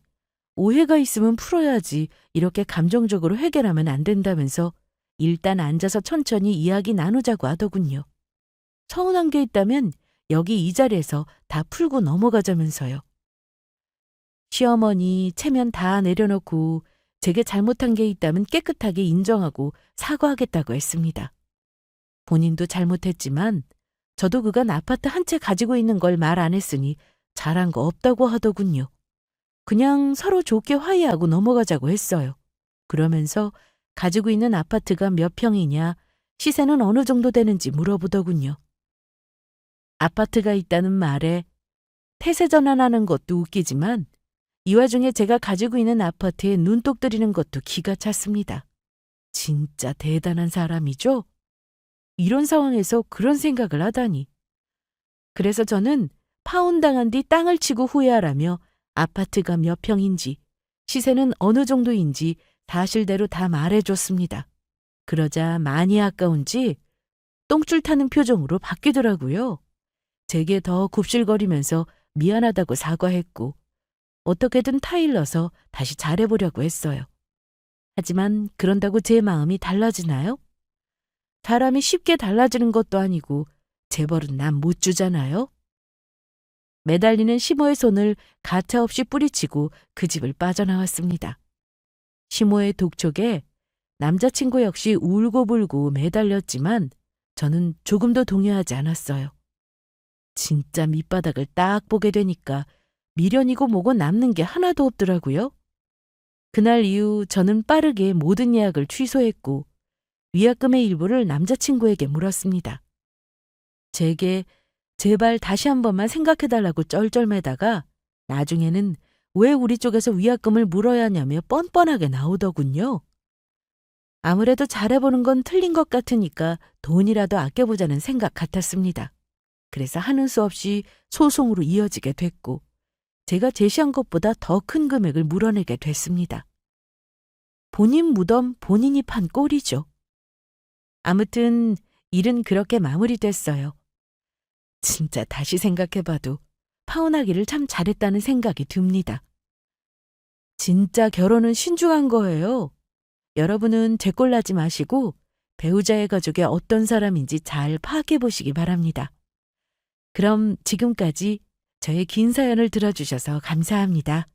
오해가 있으면 풀어야지 이렇게 감정적으로 해결하면 안 된다면서 일단 앉아서 천천히 이야기 나누자고 하더군요. 서운한 게 있다면 여기 이 자리에서 다 풀고 넘어가자면서요. 시어머니 체면 다 내려놓고 제게 잘못한 게 있다면 깨끗하게 인정하고 사과하겠다고 했습니다. 본인도 잘못했지만 저도 그간 아파트 한 채 가지고 있는 걸 말 안 했으니 잘한 거 없다고 하더군요. 그냥 서로 좋게 화해하고 넘어가자고 했어요. 그러면서 가지고 있는 아파트가 몇 평이냐, 시세는 어느 정도 되는지 물어보더군요. 아파트가 있다는 말에 태세 전환하는 것도 웃기지만 이 와중에 제가 가지고 있는 아파트에 눈독 들이는 것도 기가 찼습니다. 진짜 대단한 사람이죠? 이런 상황에서 그런 생각을 하다니. 그래서 저는 파혼당한 뒤 땅을 치고 후회하라며 아파트가 몇 평인지, 시세는 어느 정도인지 사실대로 다 말해줬습니다. 그러자 많이 아까운지 똥줄 타는 표정으로 바뀌더라고요. 제게 더 굽실거리면서 미안하다고 사과했고 어떻게든 타일러서 다시 잘해보려고 했어요. 하지만 그런다고 제 마음이 달라지나요? 사람이 쉽게 달라지는 것도 아니고 재벌은 남 못 주잖아요. 매달리는 시모의 손을 가차없이 뿌리치고 그 집을 빠져나왔습니다. 시모의 독촉에 남자친구 역시 울고불고 매달렸지만 저는 조금도 동요하지 않았어요. 진짜 밑바닥을 딱 보게 되니까 미련이고 뭐고 남는 게 하나도 없더라고요. 그날 이후 저는 빠르게 모든 예약을 취소했고 위약금의 일부를 남자친구에게 물었습니다. 제게 제발 다시 한 번만 생각해달라고 쩔쩔매다가 나중에는 왜 우리 쪽에서 위약금을 물어야 하냐며 뻔뻔하게 나오더군요. 아무래도 잘해보는 건 틀린 것 같으니까 돈이라도 아껴보자는 생각 같았습니다. 그래서 하는 수 없이 소송으로 이어지게 됐고 제가 제시한 것보다 더 큰 금액을 물어내게 됐습니다. 본인 무덤 본인이 판 꼴이죠. 아무튼 일은 그렇게 마무리됐어요. 진짜 다시 생각해봐도 파혼하기를 참 잘했다는 생각이 듭니다. 진짜 결혼은 신중한 거예요. 여러분은 제 꼴 나지 마시고 배우자의 가족이 어떤 사람인지 잘 파악해 보시기 바랍니다. 그럼 지금까지 저의 긴 사연을 들어주셔서 감사합니다.